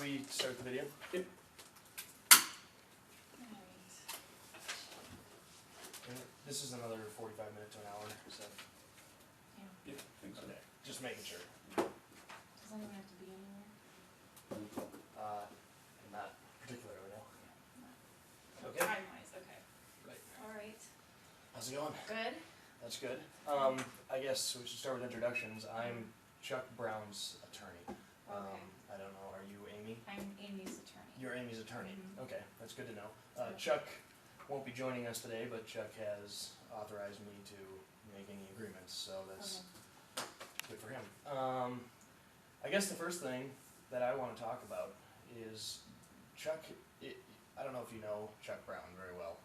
we start the video? Yep. Alright. And this is another 45 minutes to an hour, so, Yeah. Yep, thanks. okay, just making sure. Does anyone have to be anywhere? Not particularly, no. No. Okay. Time wise, okay. Right. Alright. How's it going? Good? That's good. I guess we should start with introductions. I'm Chuck Brown's attorney. Okay. I don't know, are you Amy? I'm Amy's attorney. You're Amy's attorney. Mhm. Okay, that's good to know. Good. Chuck won't be joining us today, but Chuck has authorized me to make any agreements, so that's Okay. good for him. I guess the first thing that I want to talk about is Chuck. I don't know if you know Chuck Brown very well.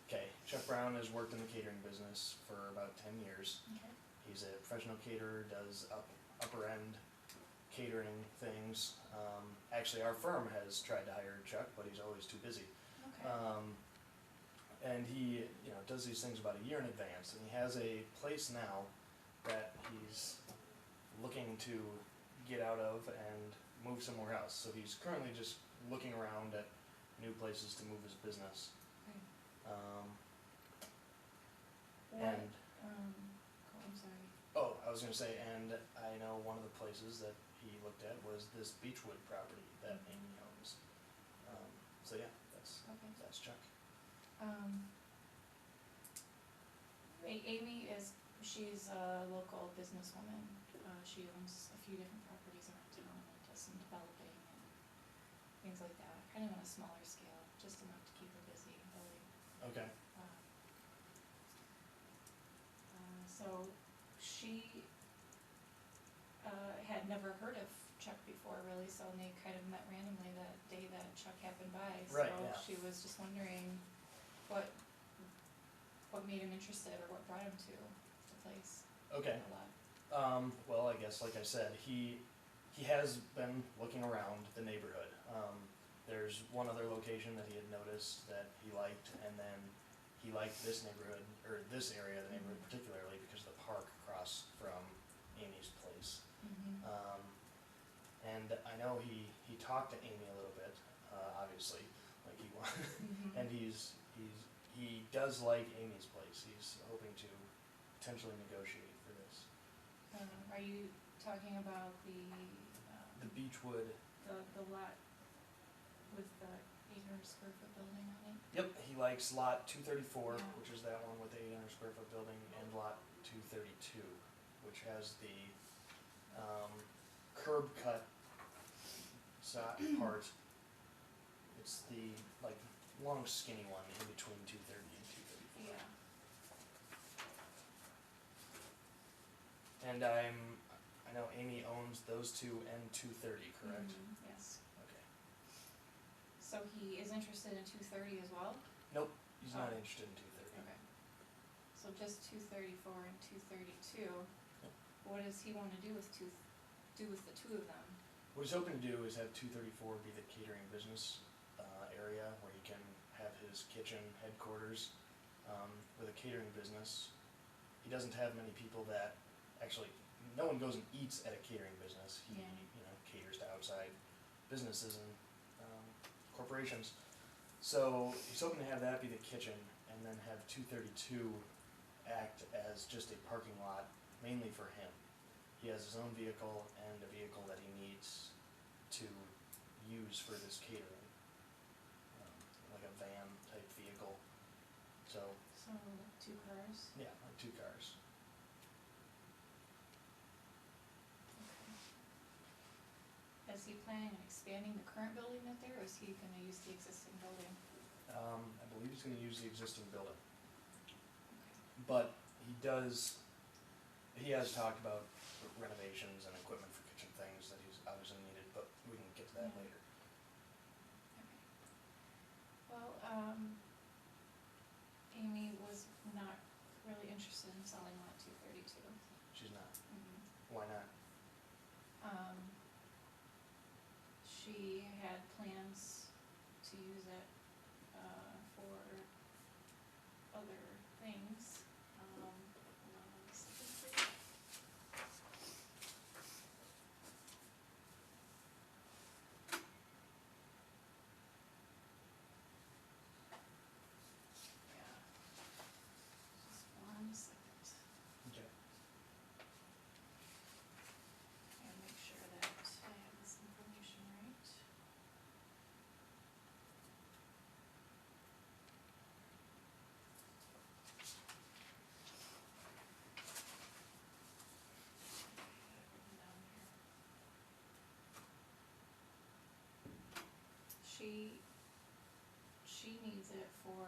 Okay, Chuck Brown has worked in the catering business for about 10 years. Okay. He's a professional caterer, does upper end catering things. Actually, our firm has tried to hire Chuck, but he's always too busy. Okay. And he, does these things about a year in advance, and he has a place now that he's looking to get out of and move somewhere else. So he's currently just looking around at new places to move his business. Okay. What, And I'm sorry. oh, I was gonna say, and I know one of the places that he looked at was this Beechwood property that Amy owns. So yeah, Okay. that's Chuck. Amy she's a local businesswoman. She owns a few different properties around town and does some developing and things like that. Kind of on a smaller scale, just enough to keep her busy, really. Okay. So she had never heard of Chuck before, really, so they kind of met randomly that day that Chuck happened by. Right, So yeah. she was just wondering what made him interested or what brought him to the place. Okay. A lot. Well, I guess, like I said, he has been looking around the neighborhood. There's one other location that he had noticed that he liked, and then he liked this neighborhood, or this area of the neighborhood particularly, because of the park across from Amy's place. Mm-hmm. And I know he talked to Amy a little bit, obviously, like he wanted, Mm-hmm. and he does like Amy's place. He's hoping to potentially negotiate for this. Are you talking about the Beechwood. the lot with the 800 square foot building on it? Yep, he likes lot 234, Yeah. which is that one with the 800 square foot building, and lot 232, which has the curb cut part. It's the long skinny one in between 230 and 234. Yeah. And I know Amy owns those two and 230, correct? Mhm, yes. Okay. So he is interested in 230 as well? Nope, he's not Oh. interested in 230. Okay. So just 234 and 232. Yep. What does he want to do with the two of them? What he's hoping to do is have 234 be the catering business area where he can have his kitchen headquarters. With a catering business, he doesn't have many people that actually, no one goes and eats at a catering business. He Yeah. Caters to outside businesses and corporations. So he's hoping to have that be the kitchen, and then have 232 act as just a parking lot mainly for him. He has his own vehicle and a vehicle that he needs to use for this catering, like a van type vehicle. So So 2 cars? yeah, like 2 cars. Okay. Is he planning on expanding the current building that's there, or is he going to use the existing building? I believe he's going to use the existing building, Okay. but he has talked about renovations and equipment for kitchen things that he's obviously needed, but we can get to that Yeah. later. Okay. Well, Amy was not really interested in selling lot 232. She's not. Mm-hmm. Why not? She had plans to use it for other things. Hold on 1 second, please. she needs it for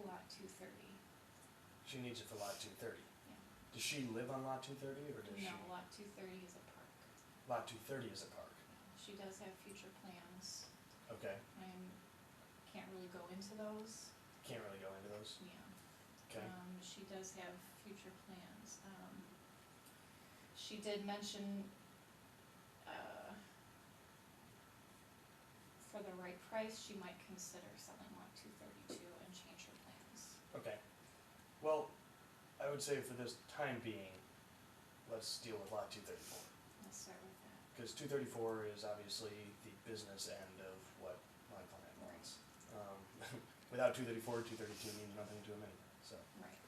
lot 230. She needs it for lot 230. Yeah. Does she live on lot 230 or does she? No, lot 230 is a park. Lot 230 is a park. She does have future plans. Okay. Can't really go into those. Can't really go into those? Yeah. Okay. She does have future plans. She did mention, for the right price, she might consider selling lot 232 and change her plans. Okay. Well, I would say for this time being, let's deal with lot 234. Let's start with that. Because 234 is obviously the business end of what my client wants. Without 234, 232 means nothing to him anyway, so. Right.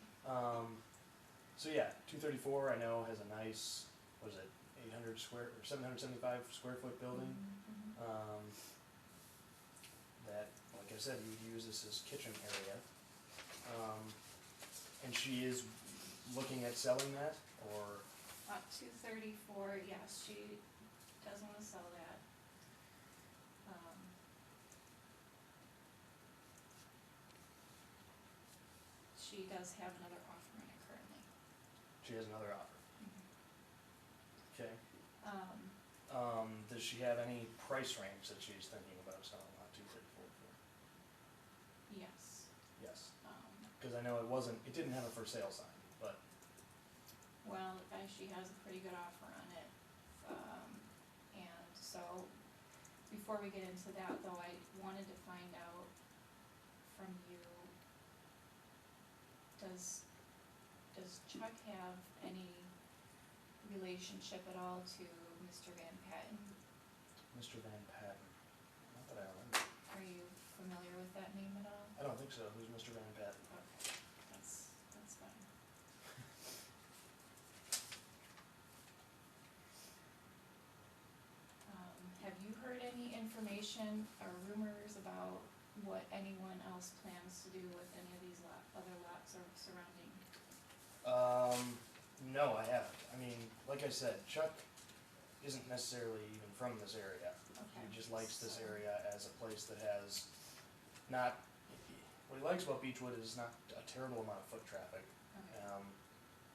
So yeah, 234 I know has a nice, what is it, 800 square, or 775 square foot building. Mm-hmm. That, like I said, you would use this as kitchen area. And she is looking at selling that, or? Lot 234, yes, she does wanna sell that. She does have another offer in it currently. She has another offer. Mm-hmm. Okay. Does she have any price range that she's thinking about selling lot 234 for? Yes. Yes. Because I know it didn't have a for sale sign, but. Well, she has a pretty good offer on it. And so, before we get into that though, I wanted to find out from you, does Chuck have any relationship at all to Mr. Van Patten? Mr. Van Patten, not that I remember. Are you familiar with that name at all? I don't think so. Who's Mr. Van Patten? Okay, that's fine. Have you heard any information or rumors about what anyone else plans to do with any of these other lots or surrounding? No, I haven't. I mean, like I said, Chuck isn't necessarily even from this area. Okay. He just likes this area as a place that has not, what he likes about Beechwood is not a terrible amount of foot traffic. Okay.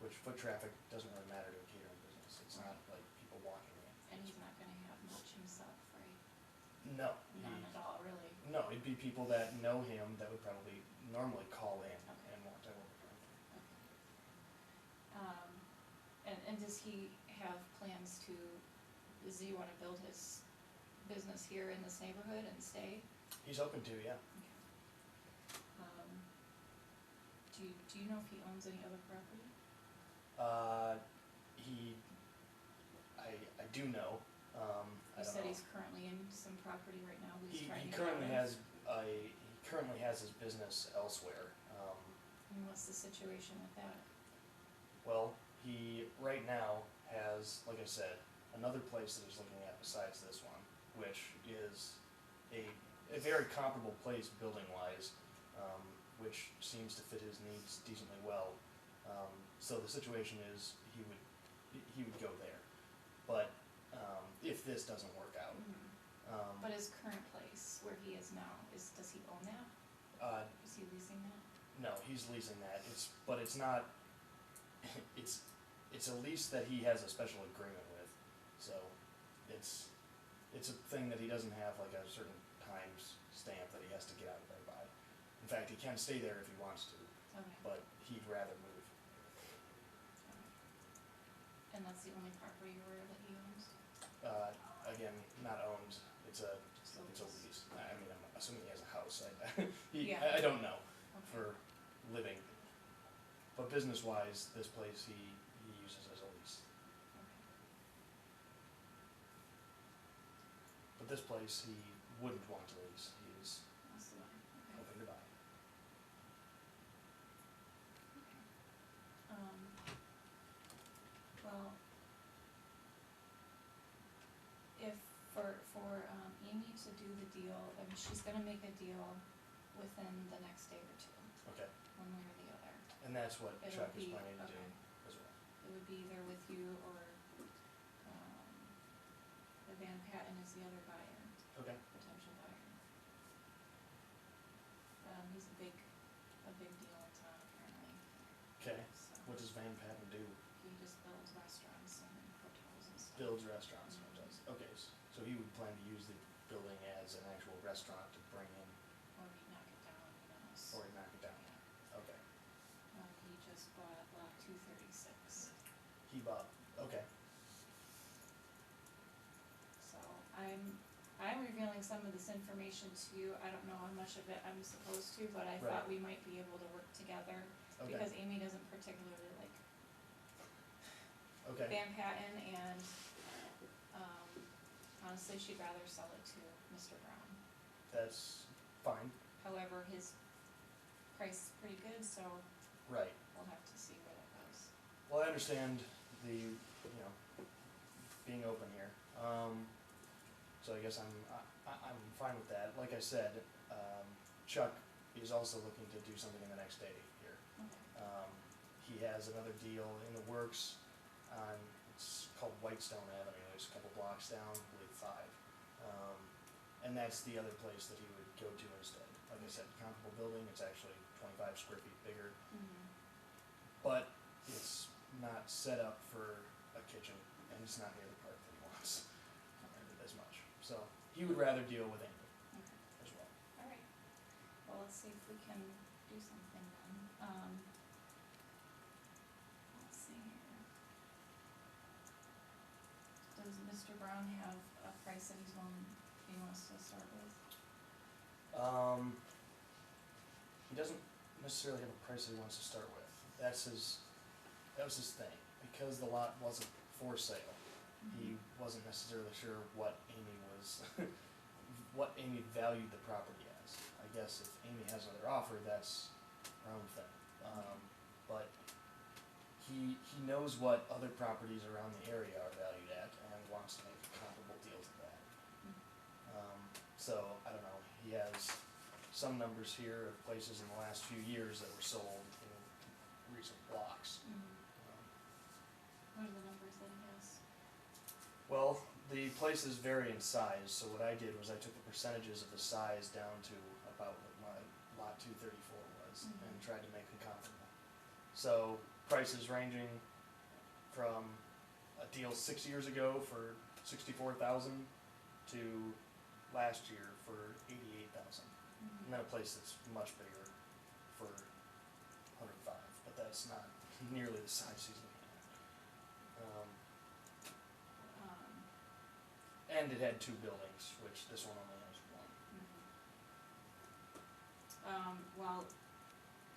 Which foot traffic doesn't really matter to a catering business. It's not like people walking in. And he's not gonna have much himself, right? No. None at all, really? No, it'd be people that know him that would probably normally call in Okay. and want to work with him. Okay. And does he have plans to, does he wanna build his business here in this neighborhood and stay? He's open to, yeah. Okay. Do you know if he owns any other property? I do know, I You don't said know. he's currently in some property right now, he's He trying to get currently out of. has his business elsewhere. And what's the situation with that? Well, he right now has, like I said, another place that he's looking at besides this one, which is a very comparable place building wise, which seems to fit his needs decently well. So the situation is he would go there. But if this doesn't work out, But his current place, where he is now, does he own that? Is he leasing that? no, he's leasing that. But it's not. It's a lease that he has a special agreement with. So it's a thing that he doesn't have like a certain time stamp that he has to get out of there by. In fact, he can stay there if he wants to, Okay. but he'd rather move. Okay. And that's the only property you're aware that he owns? Again, not owned. It's a Just a lease. I mean, I'm assuming he has a house. Yeah. I don't know Okay. for living, but business-wise, this place he uses as a lease. Okay. But this place he wouldn't want to lease. He's That's the one, okay. hoping to buy. Well, if for Amy to do the deal, I mean, she's gonna make a deal within the next day or two, Okay, one way or the other. and that's what It'll Chuck is be- planning to do okay. as well. It would be either with you or, the Van Patten is the other buyer, Okay. potential he's a big deal in town apparently, Okay, so. what does Van Patten do? He just builds restaurants and hotels and stuff. Builds restaurants and hotels. Okay, so he would plan to use the building as an actual restaurant to bring in, Or he'd knock it down, who knows? or he'd knock it down. Yeah. Okay. He just bought lot 236. He bought, okay, So I'm revealing some of this information to you. I don't know how much of it I'm supposed to, but I thought we might be able to work together. okay, Because Amy doesn't particularly like okay, Van Patten, and honestly, she'd rather sell it to Mr. Brown. that's fine, However, his price is pretty good, so right. we'll have to see where that goes. Well, I understand the, being open here, so I guess I'm fine with that. Like I said, Chuck is also looking to do something in the next day here. Okay. He has another deal in the works on, it's called Whitestone Avenue, it's a couple blocks down, I believe 5. And that's the other place that he would go to instead. Like I said, comparable building, it's actually 25 square feet bigger, Mm-hmm. but it's not set up for a kitchen, and it's not near the park that he wants as much. So he would rather deal with Amy Okay. as well. All right. Well, let's see if we can do something then. Let's see here. Does Mr. Brown have a price that he wants to start with? He doesn't necessarily have a price that he wants to start with. That was his thing. Because the lot wasn't for sale, he wasn't necessarily sure what Amy was, what Amy valued the property as. I guess if Amy has another offer, that's her own thing. But he knows what other properties around the area are valued at and wants to make a comparable deal to that. So, I don't know, he has some numbers here of places in the last few years that were sold in recent blocks. What are the numbers that he has? Well, the places vary in size, so what I did was I took the percentages of the size down to about what my lot 234 was, and tried to make them comparable. So, prices ranging from a deal 6 years ago for $64,000 to last year for $88,000. And then a place that's much bigger for $105, but that's not nearly the size he's looking at. And it had 2 buildings, which this one only has 1. Well,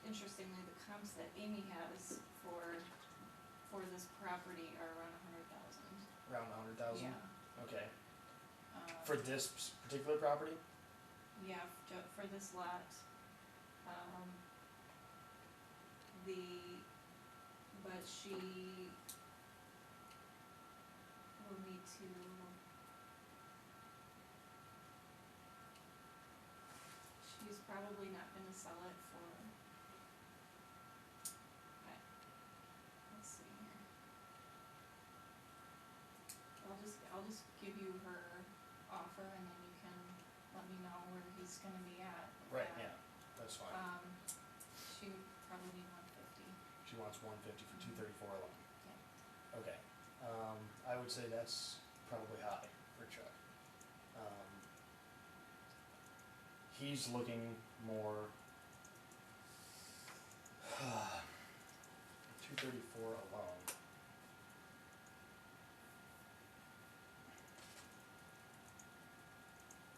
interestingly, the comps that Amy has for this property are around 100,000. Around 100,000? Yeah. Okay. For this particular property? Yeah, for this lot. But she will need to. She's probably not gonna sell it for. Let's see here. I'll just give you her offer, and then you can let me know where he's gonna be at. Right, yeah, that's fine. She would probably need 150. She wants 150 for 234 alone. Yeah. Okay. I would say that's probably high for Chuck. He's looking more 234 alone.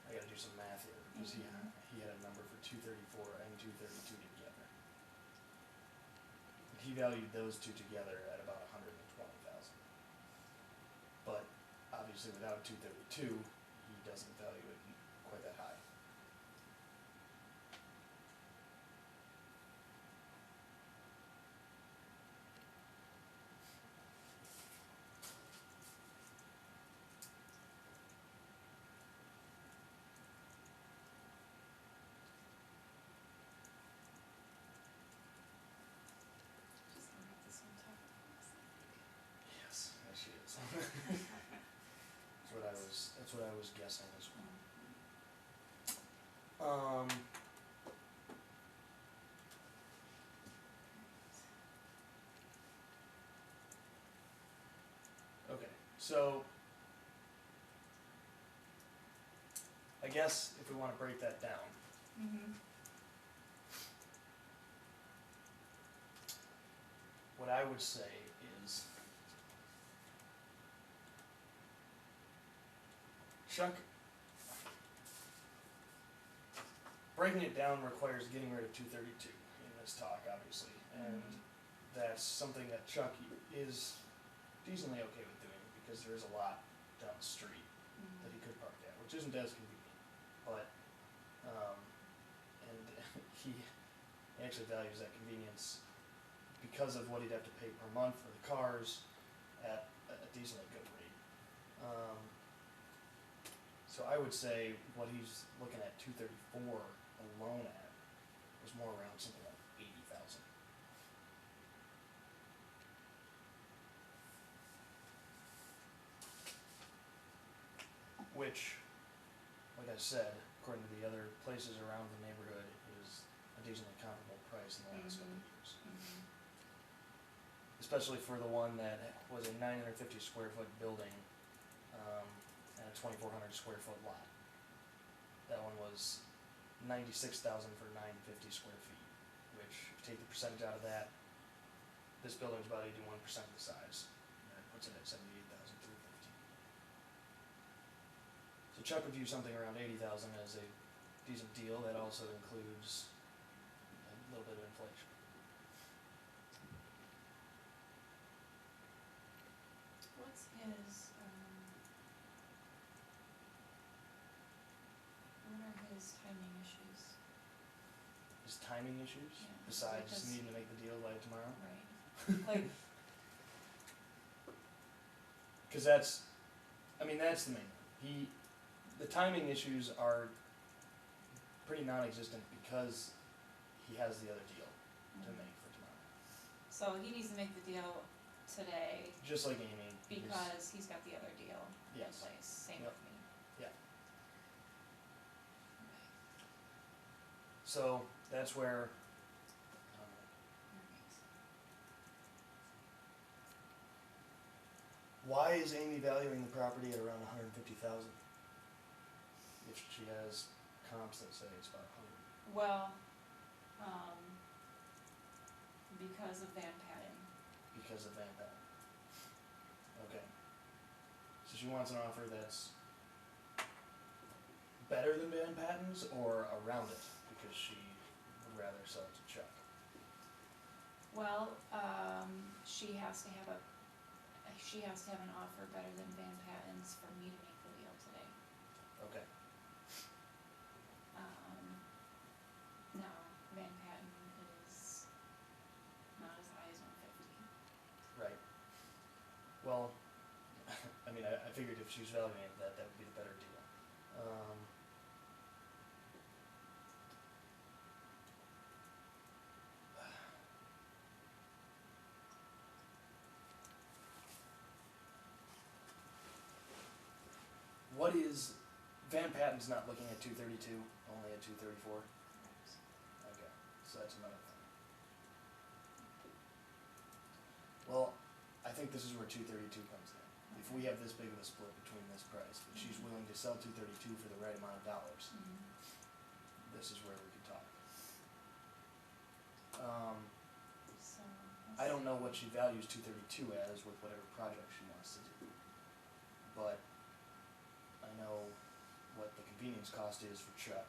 I gotta do some math here, because he had a number for 234 and 232 together. He valued those two together at about 120,000. But obviously without 232, he doesn't value it quite that high. Just gonna have this on top of this, I think. Yes, she is. That's what I was guessing as well. So, I guess if we wanna break that down, Mm-hmm. what I would say is Chuck, breaking it down requires getting rid of 232 in this talk, obviously, and that's something that Chuck is decently okay with doing because there is a lot down the street that he could park at, which isn't as convenient, but, and he actually values that convenience because of what he'd have to pay per month for the cars at a decently good rate. So I would say what he's looking at 234 alone at was more around something like 80,000. Which, like I said, according to the other places around the neighborhood, is a decently comparable price in the last couple of years. Mm-hmm. Especially for the one that was a 950 square foot building, and a 2,400 square foot lot. That one was 96,000 for 950 square feet, which, if you take the percentage out of that, this building's about 81% of the size. And that puts it at 78,315. So Chuck would view something around 80,000 as a decent deal. That also includes a little bit of inflation. What's his, what are his timing issues? His timing issues, Yeah, besides because- needing to make the deal by tomorrow? Right. Like, Because that's the main one. The timing issues are pretty non-existent because he has the other deal to make for tomorrow. so he needs to make the deal today Just like Amy. because he's got the other deal in Yes. place, same Yep. with me. Yeah. Okay. So that's where, Alright. why is Amy valuing the property at around 150,000? If she has comps that say it's about 100. Well, because of Van Patten. Because of Van Patten. Okay. So she wants an offer that's better than Van Patten's or around it because she would rather sell it to Chuck. Well, she has to have an offer better than Van Patten's for me to make the deal today. Okay. Now, Van Patten is not as high as 150. Right. Well, I mean, I figured if she was valuing it that would be the better deal. What is, Van Patten's not looking at 232, only at 234? Okay, so that's another thing. Well, I think this is where 232 comes in. If we have this big of a split between this price, but she's willing to sell 232 for the right amount of dollars, this is where we could talk. So. I don't know what she values 232 as with whatever project she wants to do. But I know what the convenience cost is for Chuck,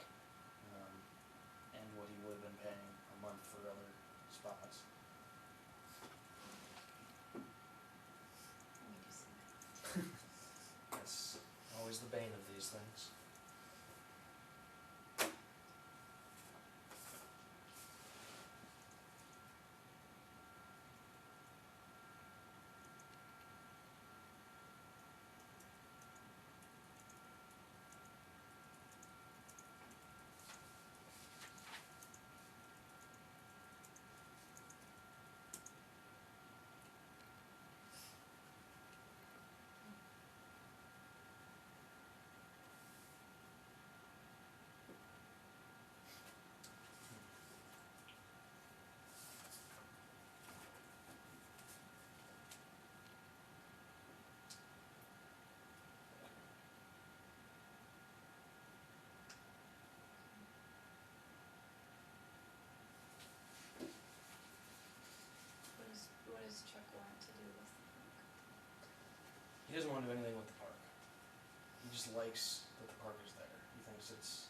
and what he would have been paying a month for other spots. Let me do some. That's always the bane of these things. doesn't want to do anything with the park. He just likes that the park is there. He thinks it's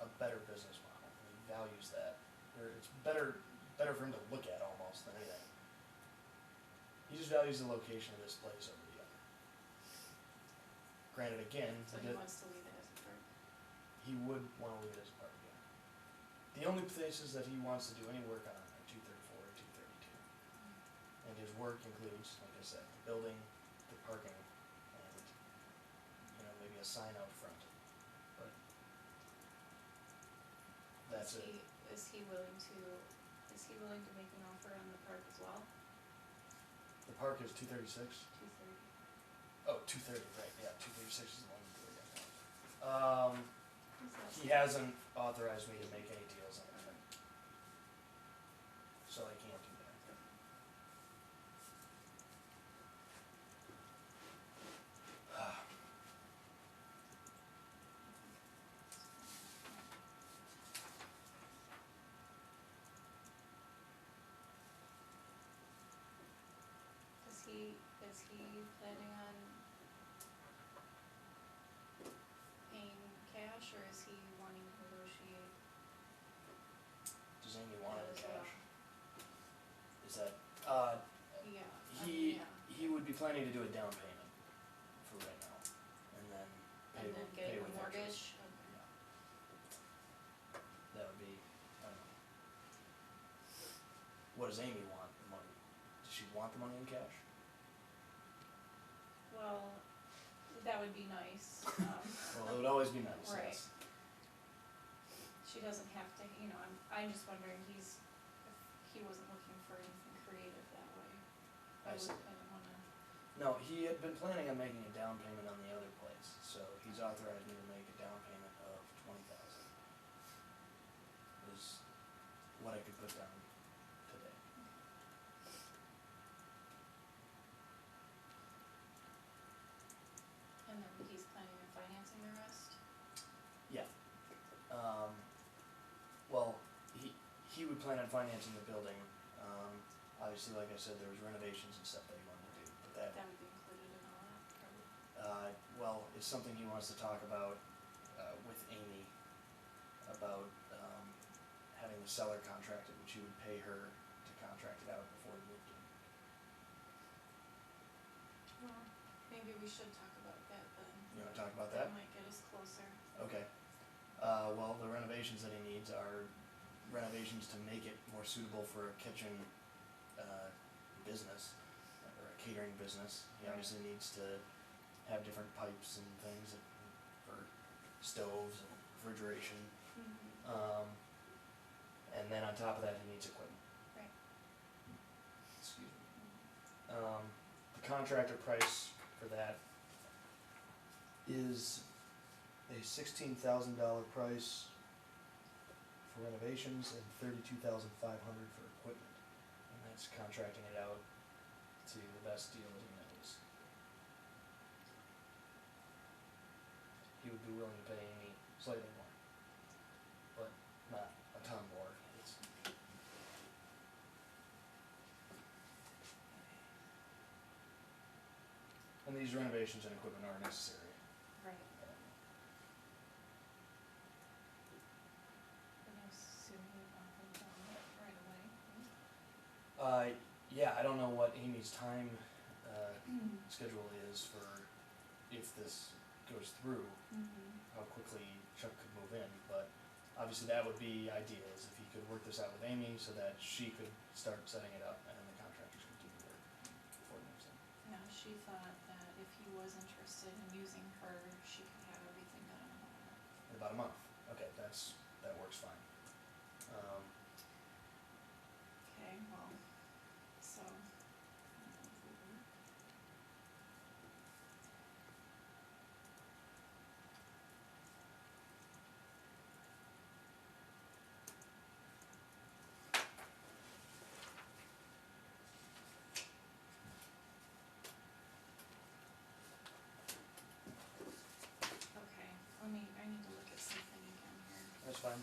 a better business model, and he values that. Or it's better for him to look at almost than anything. He just values the location of this place over the other. Granted, again, So he wants to leave it as a park. he would want to leave it as a park again. The only places that he wants to do any work on are 234 and 232. And his work includes, like I said, the building, the parking, and, maybe a sign out front. But that's it. Is he willing to make an offer on the park as well? The park is 236? 230. Oh, 230, right, yeah, 236 is the one we're doing right now. He hasn't authorized me to make any deals on it, so I can't do that. Is he planning on paying cash, or is he wanting to negotiate? Does Amy want it in As well. cash? Is that, Yeah. he would be planning to do a down payment for right now, and then pay And then pay get a with interest. mortgage? Okay. Yeah. That would be, I don't know. What does Amy want, the money? Does she want the money in cash? Well, that would be nice. Well, it would always be nice, Right. yes. She doesn't have to, I'm just wondering, if he wasn't looking for anything creative that way. I see. I don't wanna, No, he had been planning on making a down payment on the other place, so he's authorized me to make a down payment of $20,000. Is what I could put down today. and then he's planning on financing the rest? Yeah. Well, he would plan on financing the building. Obviously, like I said, there was renovations and stuff that he wanted to do, but that, That would be included in all that, probably. well, it's something he wants to talk about, with Amy, about, having the seller contracted, which he would pay her to contract it out before he moved in. Well, maybe we should talk about that then. You wanna talk about that? That might get us closer. Okay. Well, the renovations that he needs are renovations to make it more suitable for a kitchen, business, or a catering business. He obviously needs to have different pipes and things for stoves and refrigeration. Mm-hmm. And then on top of that, he needs equipment. Right. Excuse me. The contractor price for that is a $16,000 price for renovations and $32,500 for equipment. And that's contracting it out to the best deal that he knows. He would be willing to pay Amy slightly more, but not a ton more. And these renovations and equipment are necessary. Right. And I assume he would want them done right away, right? Yeah, I don't know what Amy's time, schedule is for if this goes through, Mm-hmm. how quickly Chuck could move in, but obviously that would be ideal, is if he could work this out with Amy so that she could start setting it up and then the contractors could do the work before he moves in. Now, she thought that if he was interested in using her, she could have everything done in about a month. In about a month, okay, that works fine. Okay, well, so. Okay, I need to look at something again here. That's fine.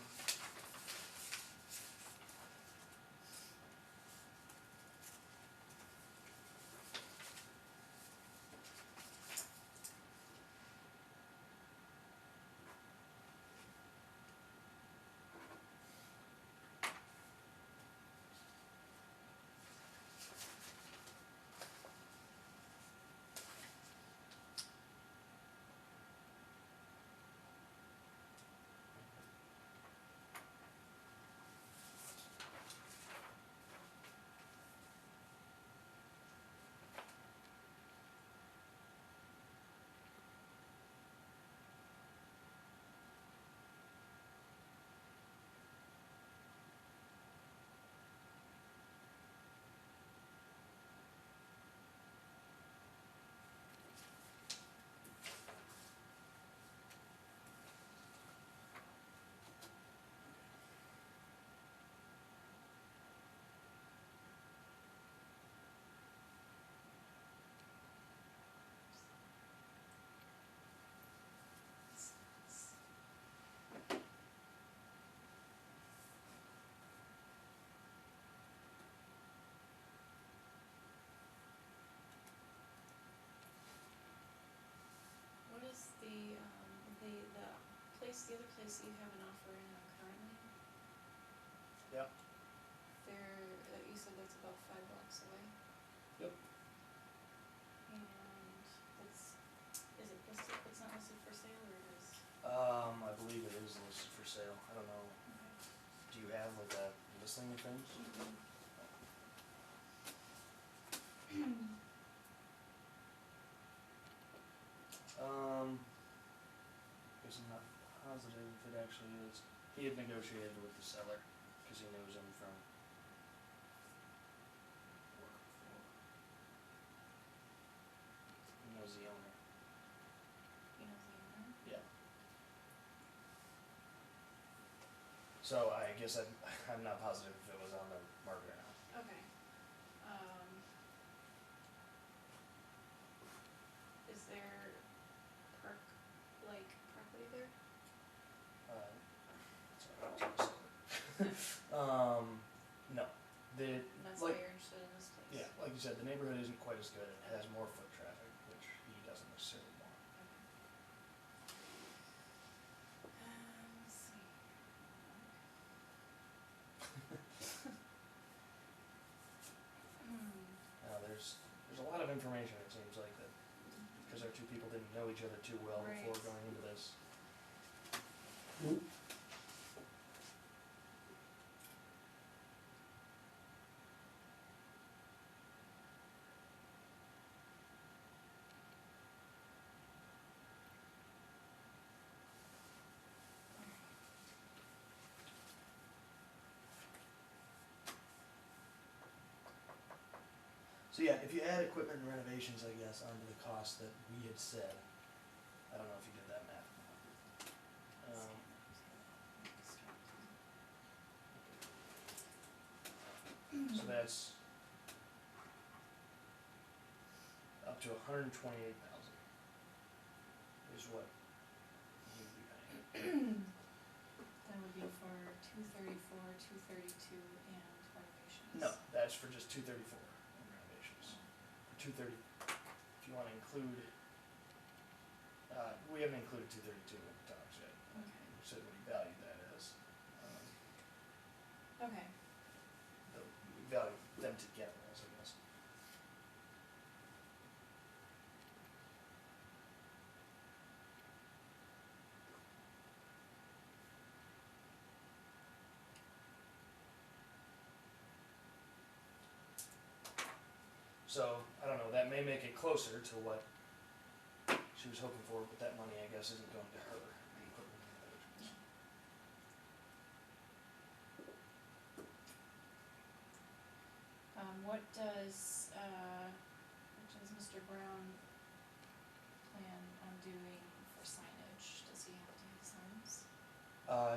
the other place that you have an offer in on currently, Yep. you said that's about 5 blocks away? Yep. And is it listed, it's not listed for sale, or it is? I believe it is listed for sale. I don't know. Okay. Do you have like a listing of things? Guess I'm not positive if it actually is. He had negotiated with the seller, cause he knows him from work before. He knows the owner. He knows the owner? Yeah. So I guess I'm not positive if it was on the market or not. Okay. Is there park-like property there? Sorry, I was gonna say it. No, the, And that's why like, you're interested in this place? yeah, like you said, the neighborhood isn't quite as good, it has more foot traffic, which he doesn't necessarily want. Okay. Let's see. There's a lot of information, it seems like, that, because our two people didn't know each other too well before Right. going into this. So yeah, if you add equipment and renovations, I guess, onto the cost that we had said, I don't know if you did that math or not. So that's up to $128,000 is what he would be paying. That would be for 234, 232, and renovations. No, that's for just 234 in renovations. For 230, if you wanna include, we haven't included 232 in the talks yet. Okay. We said what he valued that as. Okay. We value them together as, I guess. So, I don't know, that may make it closer to what she was hoping for, but that money, I guess, isn't going to her, the equipment and renovations. What does Mr. Brown plan on doing for signage? Does he have to have signs?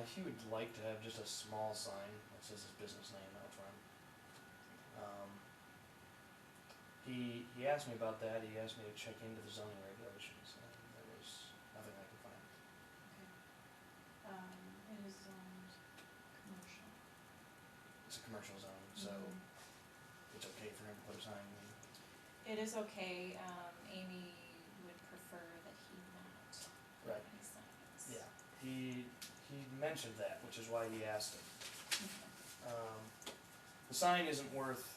He would like to have just a small sign that says his business name out front. He asked me about that, he asked me to check into the zoning regulations, and there was nothing I could find. Okay. It is zoned commercial. It's a commercial zone, so it's okay for him to put a sign in. It is okay, Amy would prefer that he not Right. have any signs. Yeah, he mentioned that, which is why he asked it. The sign isn't worth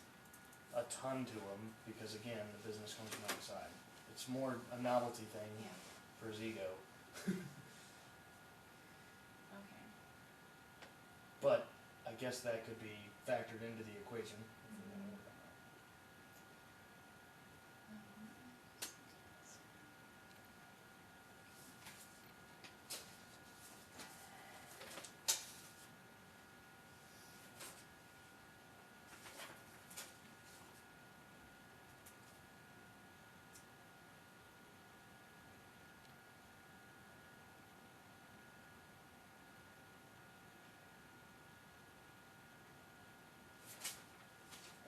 a ton to him, because again, the business comes from outside. It's more a novelty thing Yeah, for his ego, okay. but I guess that could be factored into the equation if we wanna work on that.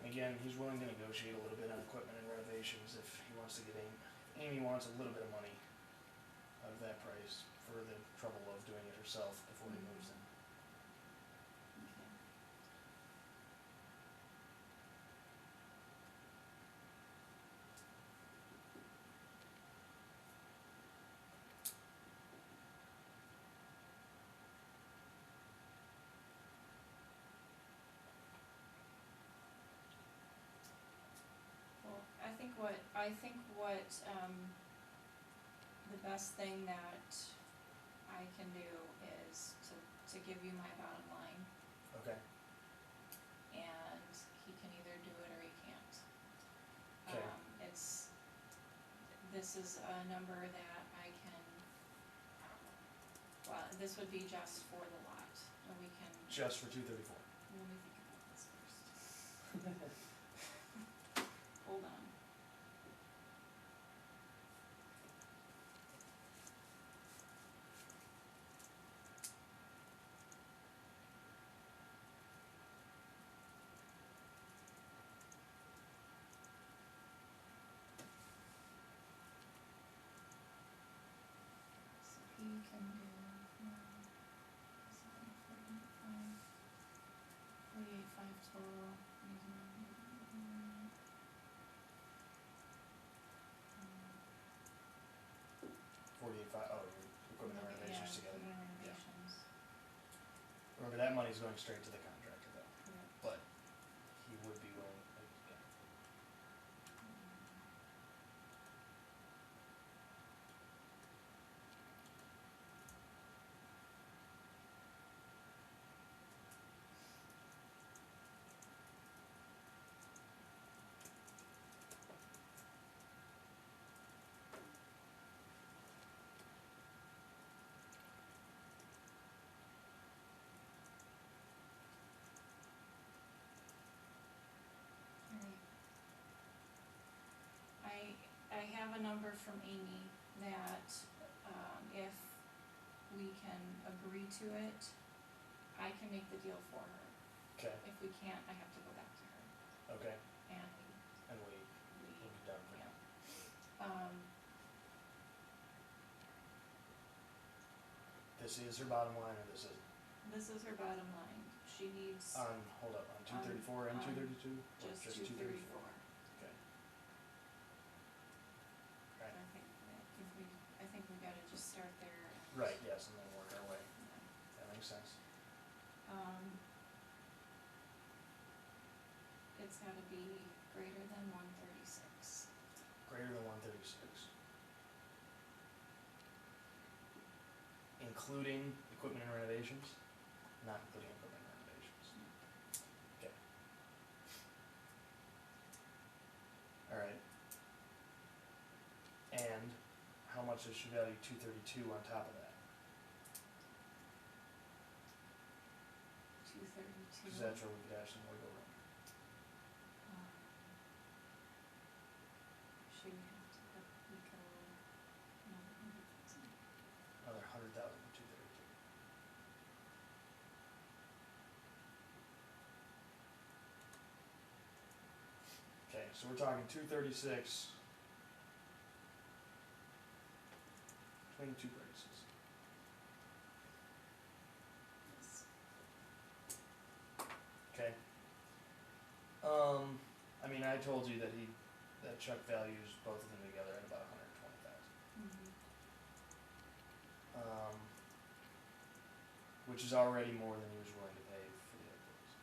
And again, he's willing to negotiate a little bit on equipment and renovations if he wants to get Amy wants a little bit of money out of that price for the trouble of doing it herself before he moves in. Okay. the best thing that I can do is to give you my bottom line, Okay, and he can either do it or he can't. Okay. This is a number that I can, well, this would be just for the lot, and we can, just for 234. let me think about this first. Hold on. So he can do, 48.5 total, um, 48.5, oh, equipment and renovations yeah, together. equipment renovations, Remember, that money's going straight to the contractor though, correct. but he would be willing, yeah. Alright. I have a number from Amy that, if we can agree to it, I can make the deal for her. Okay, If we can't, I have to go back to her, okay, and and we'll be done for yeah. now. This is her bottom line, or this isn't? This is her bottom line, she needs Hold up, on 234 and on 232? Or just 234. Okay. I Right, think that I think we gotta just start there and. right, yes, and then work our way, Yeah. that makes sense. It's gotta be greater than 136. Greater than 136. Including equipment and renovations? Not including equipment and renovations. Okay. Alright. And how much does she value 232 on top of that? 232. Cause that's where we could have some wiggle room. She would have to go another 100,000. Another 100,000 for 232. Okay, so we're talking 236 between the two prices. Yes. Okay. I mean, I told you that Chuck values both of them together at about 120,000. Which is already more than he was willing to pay for the upgrades.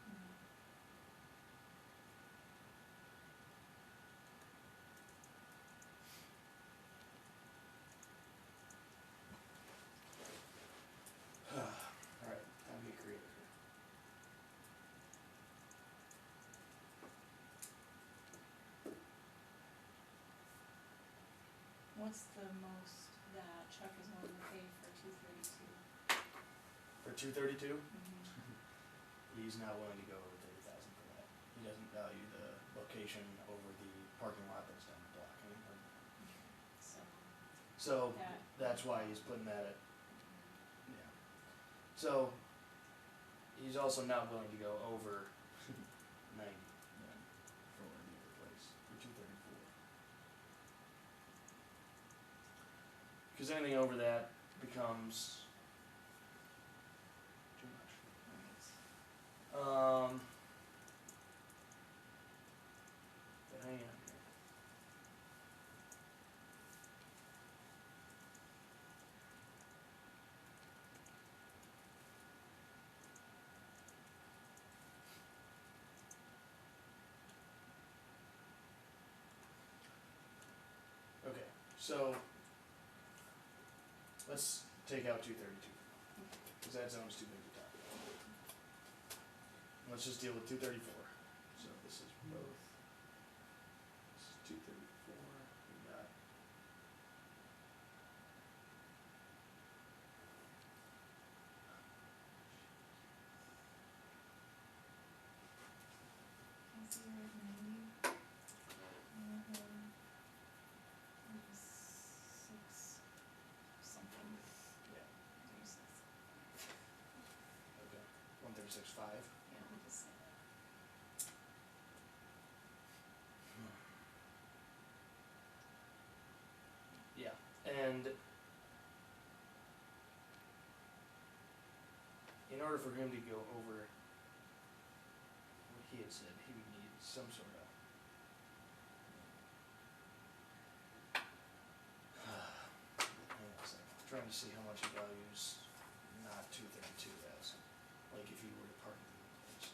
Alright, time to get creative here. What's the most that Chuck is willing to pay for 232? For 232, he's not willing to go over 30,000 for that. He doesn't value the location over the parking lot that's down the block anymore. So So, that. that's why he's putting that at, yeah. So, he's also not willing to go over 90 then for the other place, for 234. Cause anything over that becomes too much. Right. But hang on here. So, let's take out 232, because that zone's too big to talk about. Let's just deal with 234. So this is both. This is 234. We got. Can I see you're at 90? Six something. Yeah. 36. Okay. 136.5. Yeah, we just say that. Yeah, and in order for him to go over what he had said, he would need some sort of hang on a second. I'm trying to see how much he values not 232 as, like if you were to park in the place.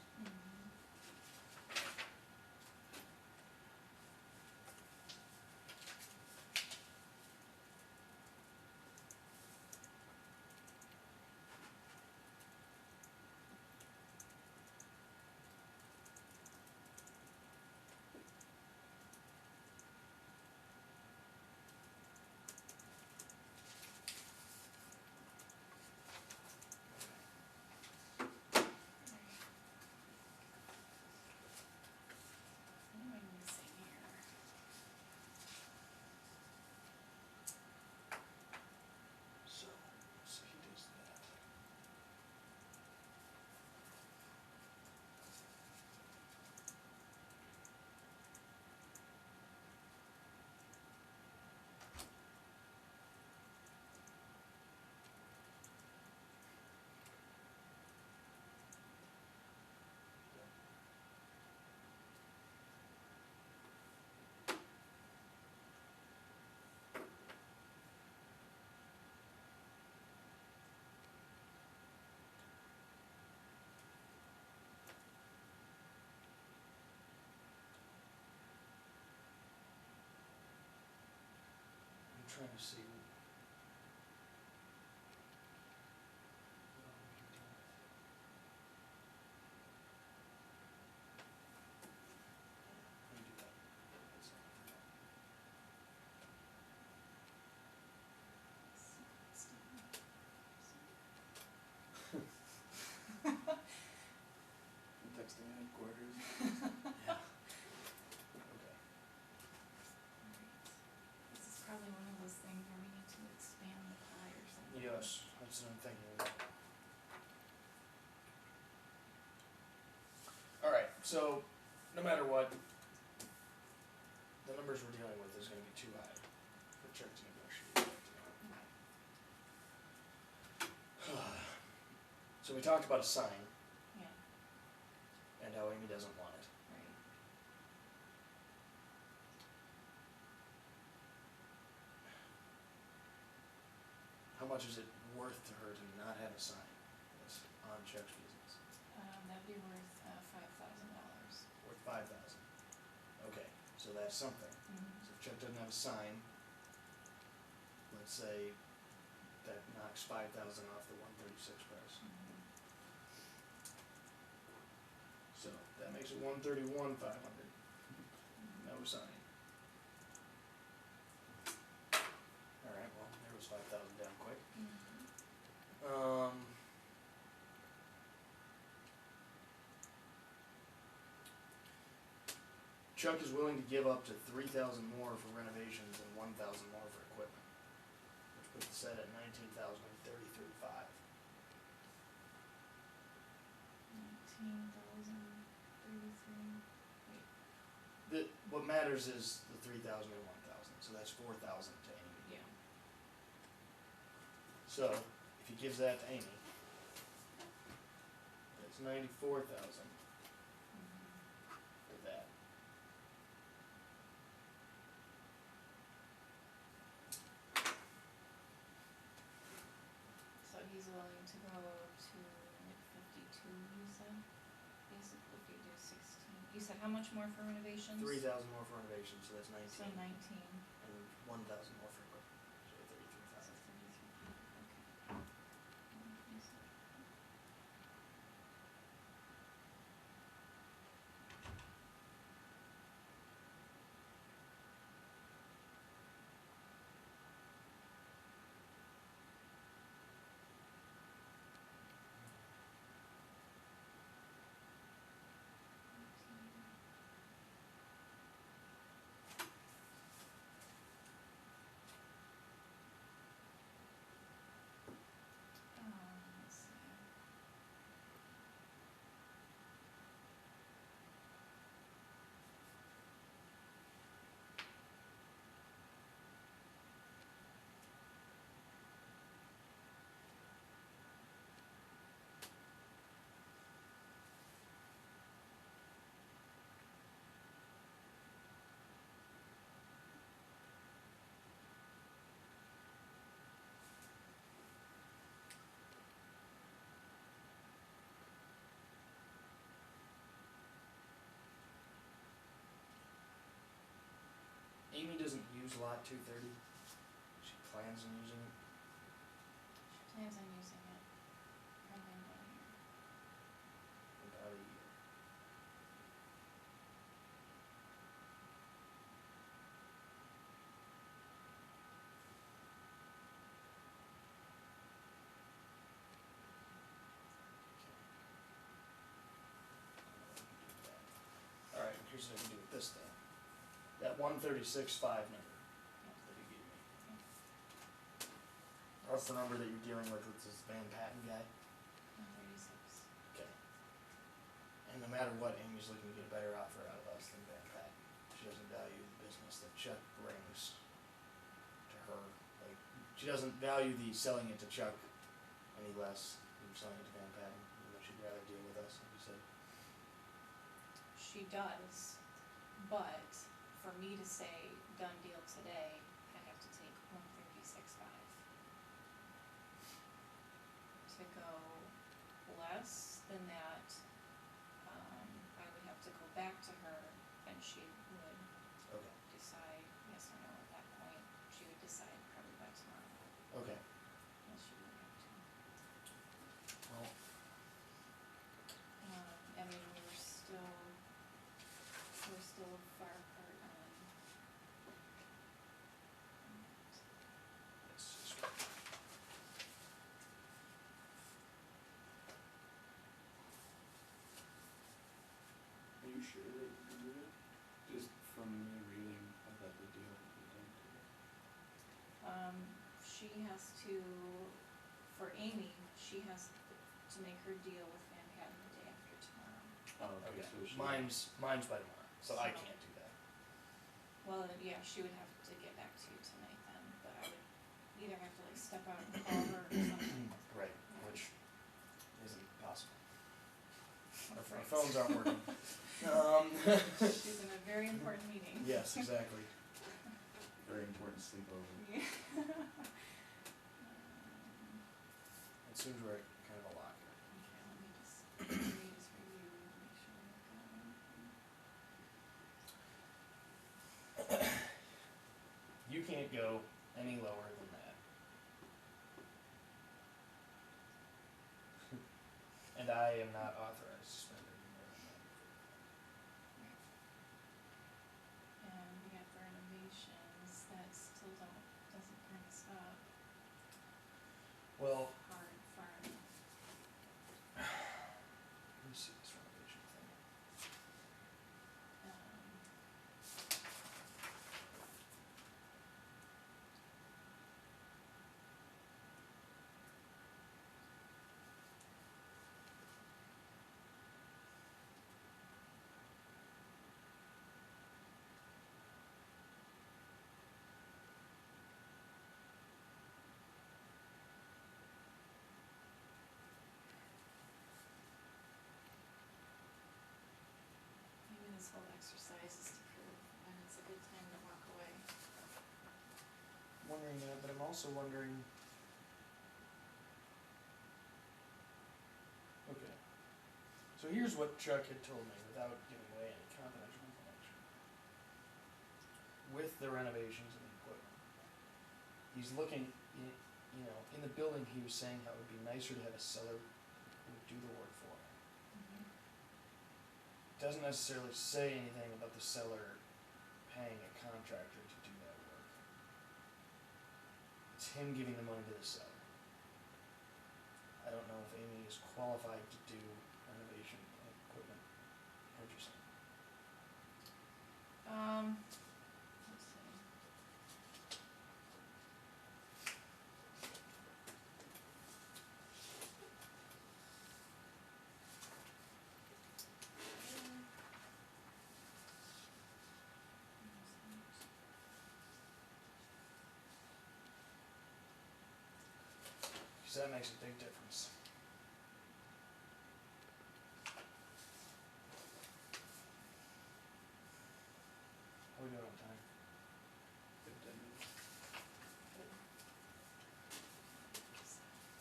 What am I missing here? So he does that. I'm trying to see. Let me do that. That's not enough. Texting headquarters. Yeah. Okay. This is probably one of those things where we need to expand the pie or something. Yes, that's what I'm thinking about. Alright, so no matter what, the numbers we're dealing with is gonna be too high for Chuck to negotiate. Okay. So we talked about a sign Yeah, and how Amy doesn't want it. right. How much is it worth to her to not have a sign that's on Chuck's business? That'd be worth $5,000. Worth 5,000. Okay, so that's something. So if Chuck doesn't have a sign, let's say that knocks 5,000 off the 136 price. So that makes it 131,500. No sign. Alright, well, there was 5,000 down quick. Chuck is willing to give up to 3,000 more for renovations and 1,000 more for equipment, which puts the set at 19,033.5. 19,033. What matters is the 3,000 and 1,000, so that's 4,000 to Amy. Yeah. So if he gives that to Amy, that's 94,000 for that. So he's willing to go to like 52, you said? Basically, if you do 16. You said how much more for renovations? 3,000 more for renovations, so that's 19. So 19. And 1,000 more frequent, so 33,000. So 33 feet, okay. Let's see. Amy doesn't use lot 230. She plans on using it. She plans on using it. Probably about a year. About a year. Alright, here's what I can do with this then. That 136.5 number that you gave me. That's the number that you're dealing with this Van Patten guy? 136. Okay. And no matter what, Amy's looking to get a better offer out of us than Van Patten. She doesn't value the business that Chuck brings to her. Like, she doesn't value the selling it to Chuck any less than selling it to Van Patten, even though she'd rather deal with us, like you said. She does, but for me to say done deal today, I have to take 136.5. To go less than that, I would have to go back to her and she would Okay. decide yes or no at that point. She would decide probably by tomorrow, Okay. unless she would have to. Well, I mean, we're still far apart on. let's just. Are you sure that you can do it? Just from me reading, I thought the deal would be done today. She has to, for Amy, she has to make her deal with Van Patten the day after tomorrow. Oh, okay, Okay. so she. Mine's by tomorrow, so I So- can't do that. Well, yeah, she would have to get back to you tonight then, but I would either have to like step out and call her or something. Right, which isn't possible. Our Right. phones aren't working. She's in a very important meeting. Yes, exactly. Very important sleepover. Yeah. It seems we're at kind of a locker. Okay, let me just review and make sure I've got everything. You can't go any lower than that. And I am not authorized to spend any more than that. And we have renovations that still doesn't bring us up Well, hard, far enough. let me see this renovation thing. Maybe this whole exercise is to prove when it's a good time to walk away. I'm wondering that, but I'm also wondering. Okay. So here's what Chuck had told me without giving away any confidential information. With the renovations and the equipment, he's looking, you know, in the building, he was saying how it would be nicer to have a seller who would do the work for him. Mhm. Doesn't necessarily say anything about the seller paying a contractor to do that work. It's him giving the money to the seller. I don't know if Amy is qualified to do renovation and equipment purchasing. Let's see. Because that makes a big difference. How are we doing on time? 10 minutes.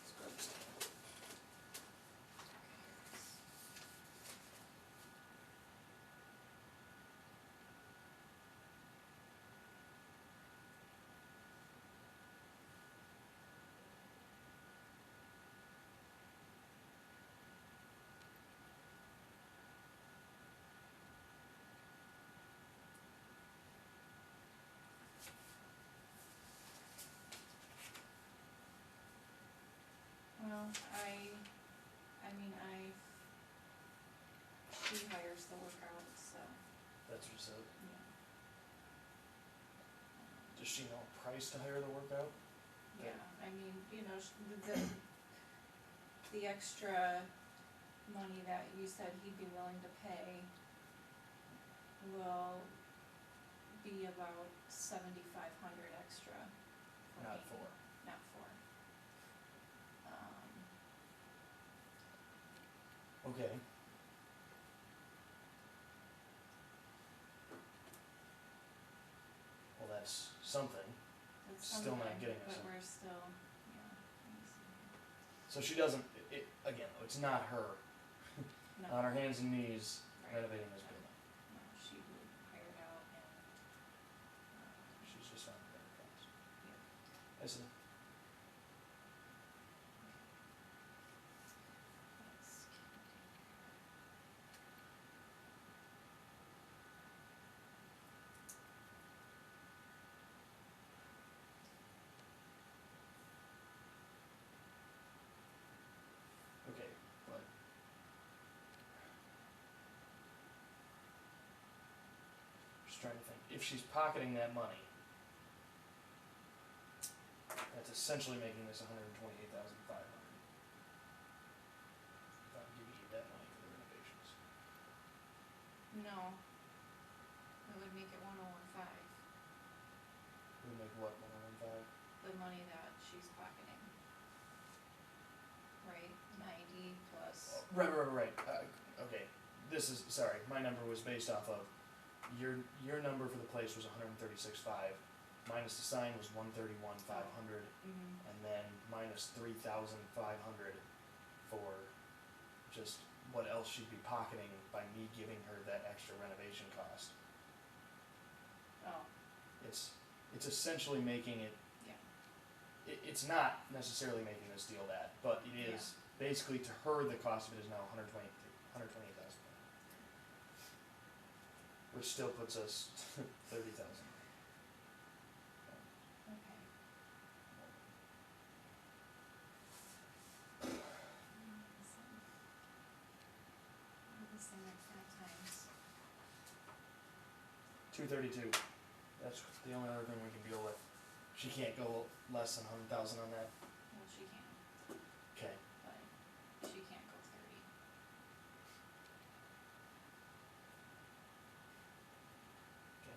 Let's grab this thing. Well, she hires the work out, so, That's what you said. yeah. Does she know a price to hire the work out? Yeah, I mean, you know, the extra money that you said he'd be willing to pay will be about 7,500 extra for Not me. for. Not for. Okay. Well, that's something. It's Still not something, getting us but in. we're still, yeah, let me see. So she doesn't, again, it's not her, No, on her hands and knees right, renovating this building. no, she would hire it out and, She's just on the better price. yeah, I see. that's, Okay, but. Just trying to think, if she's pocketing that money, that's essentially making this $128,500. If I'm giving you that money for the renovations. no, it would make it 1,015, We make what, 115? the money that she's pocketing. Right, 90 plus, Right. Okay, this is, sorry, my number was based off of, your number for the place was 136,500, minus the sign was 131,500, and then minus 3,500 for just what else she'd be pocketing by me giving her that extra renovation cost. oh, It's essentially making it, yeah, it's not necessarily making this deal that, but it is, basically to her, the cost of it is now 128,000. Which still puts us 30,000. okay. This thing like 5 times. 232. That's the only other thing we can deal with. She can't go less than 100,000 on that. Well, she can, Okay. but she can't go 30. Okay.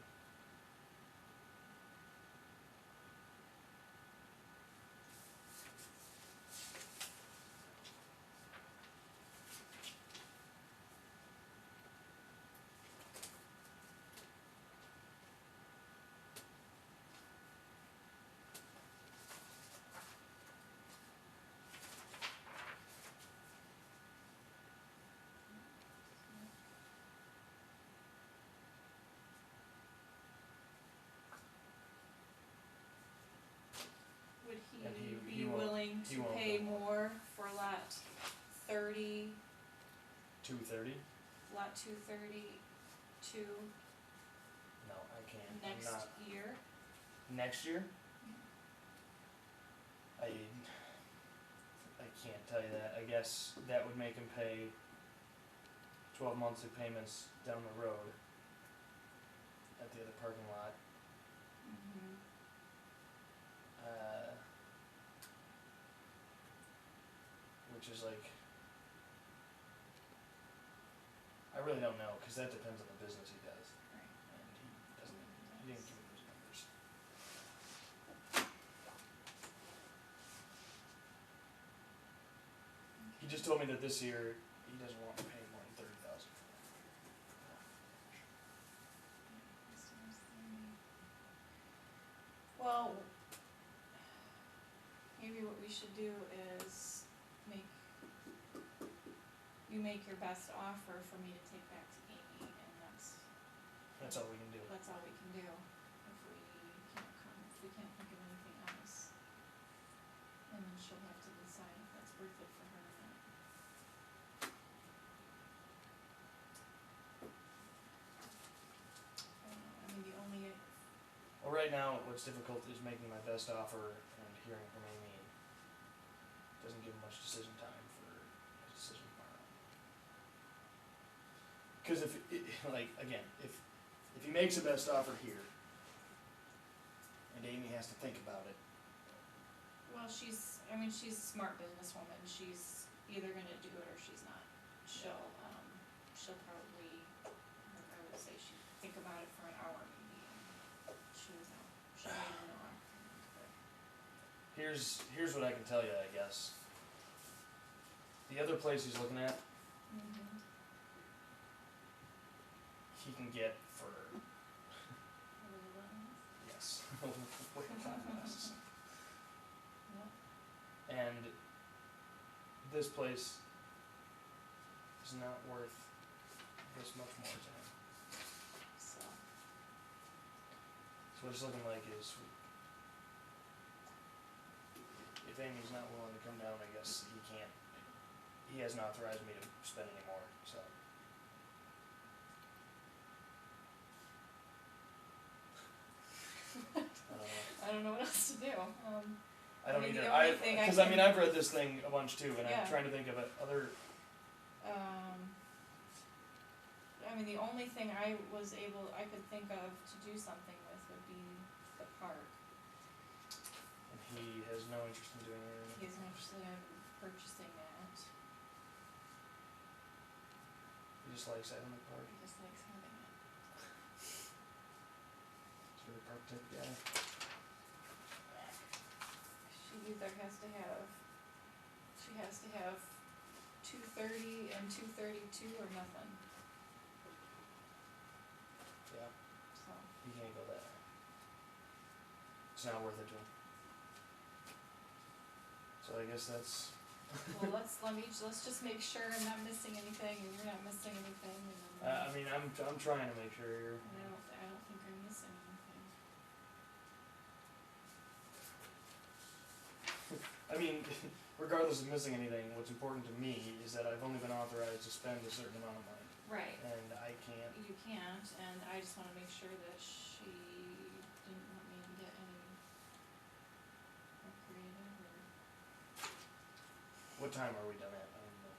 230, 230? lot 232 No, I can't. I'm next not. year. Next year? I can't tell you that. I guess that would make him pay 12 monthly payments down the road at the other parking lot. Mm-hmm. Which is like, I really don't know, because that depends on the business he does, Right. and he didn't give me those numbers. He just told me that this year he doesn't want to pay more than 30,000 for that. Well, maybe what we should do is you make your best offer for me to take back to Amy, and That's all we can do. that's all we can do. If we can't think of anything else. And then she'll have to decide if that's worth it for her or not. I don't know, I mean, the only, Well, right now, what's difficult is making my best offer and hearing from Amy. Doesn't give him much decision time for his decision tomorrow. Because if he makes the best offer here, and Amy has to think about it, well, she's a smart businesswoman, she's either gonna do it or she's not. She'll probably, I would say she'd think about it for an hour maybe, and she made no offer. here's what I can tell you, I guess. The other place he's looking at, Mm-hmm. he can get for, Yep. yes, way less. And this place is not worth this much more to him. So, So what it's looking like is, if Amy's not willing to come down, I guess he hasn't authorized me to spend any more, so. I don't know what else to do, I don't I mean, either, the only thing I because I mean, can- I've read this thing a bunch too, and Yeah. I'm trying to think of other, the only thing I could think of to do something with would be the park. and he has no interest in doing anything. He isn't interested in purchasing that, He just likes having the park, he just likes having it. he's really park type guy. She either has to have 230 and 232 or nothing, Yeah, so. he can't go that high. It's not worth it to him. So I guess that's, Well, let's just make sure I'm not missing anything and you're not missing anything, and then. I mean, I'm trying to make sure here. I don't think I'm missing anything. I mean, regardless of missing anything, what's important to me is that I've only been authorized to spend a certain amount of money, Right. and I can't. You can't, and I just wanna make sure that she didn't want me to get any more creative or. What time are we done at? I don't know.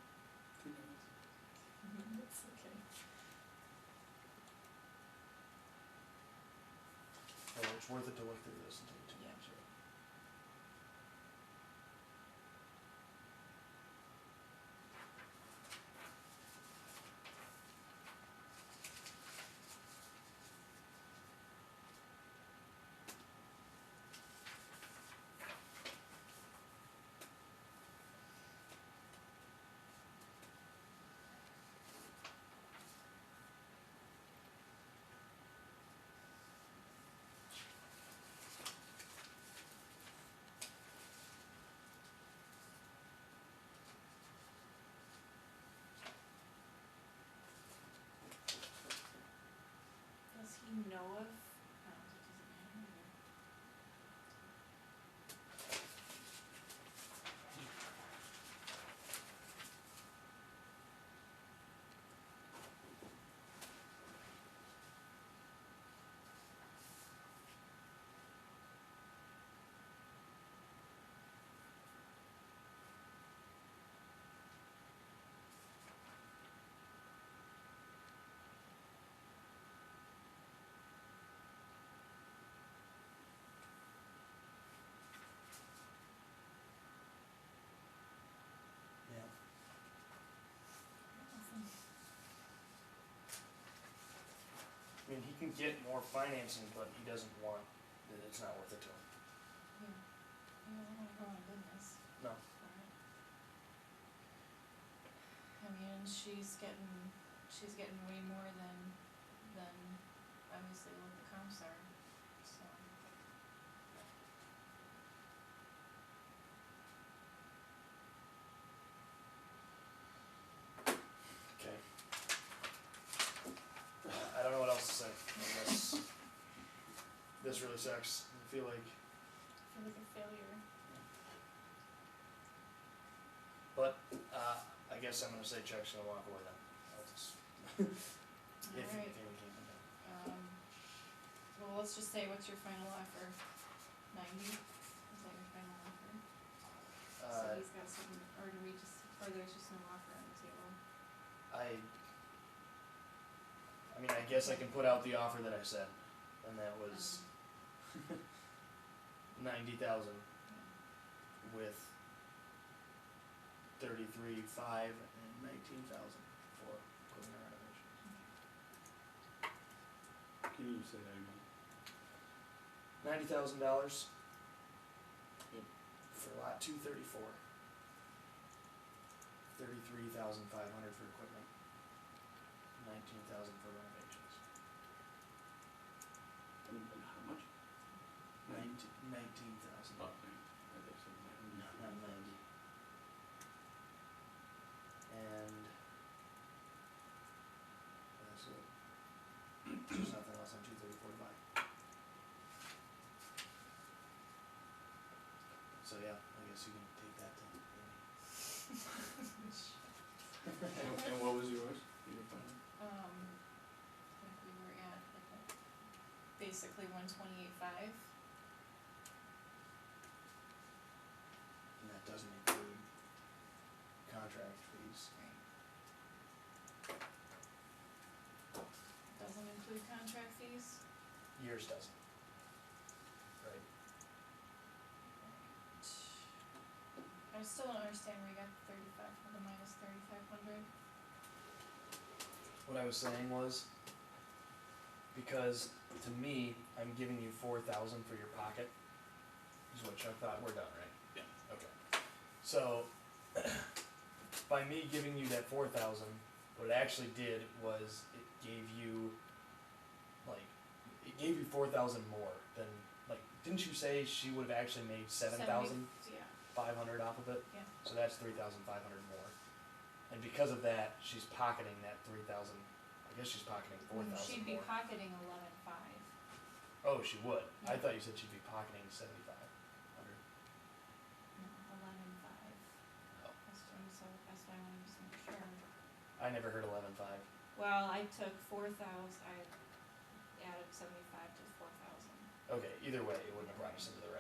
2 minutes. It's okay. So it's worth it to look through this and take 2 Yeah. minutes, right? mean, he can get more financing, but he doesn't want, it's not worth it to him. Yeah. Yeah, I don't wanna go out of business No. for it. I mean, she's getting way more than obviously what the comps are, so. Okay. I don't know what else to say, I guess. This really sucks, I feel like, I feel like a failure. but, I guess I'm gonna say Chuck's gonna walk away then. I'll just, if Alright, anything came from him. well, let's just say, what's your final offer? 90? Is that your final offer? So he's got something, or do we just, or there's just no offer on the table? I mean, I guess I can put out the offer that I said, and that was 90,000 with 33,500 and 19,000 for equipment renovation. Can you say that again? $90,000 Yep. for lot 234. 33,500 for equipment. 19,000 for renovations. And how much? 19,000. Oh, yeah. I think so. No, not 90. And that's it. There's nothing else on 234 to buy. So yeah, I guess you can take that to Amy. And what was yours? Your final? Like we were at, like, basically 128.5. And that doesn't include contract fees. Right. Doesn't include contract fees? Yours doesn't. Right. I still don't understand where you got the 3,500. What I was saying was, because to me, I'm giving you 4,000 for your pocket, is what Chuck thought, we're done, right? Yeah. Okay. So, by me giving you that 4,000, what it actually did was it gave you, like, it gave you 4,000 more than, like, didn't you say she would have actually made 7,500 Yeah, off of it? yeah. So that's 3,500 more. And because of that, she's pocketing that 3,000, I guess she's pocketing 4,000 more. She'd be pocketing 11.5. Oh, she would? I Yeah. thought you said she'd be pocketing 7,500. No, 11.5. Oh. That's why I wanted to make sure. I never heard 11,500. Well, I took 4,000, I added 75 to 4,000. Okay, either way, it wouldn't have brought us into the red.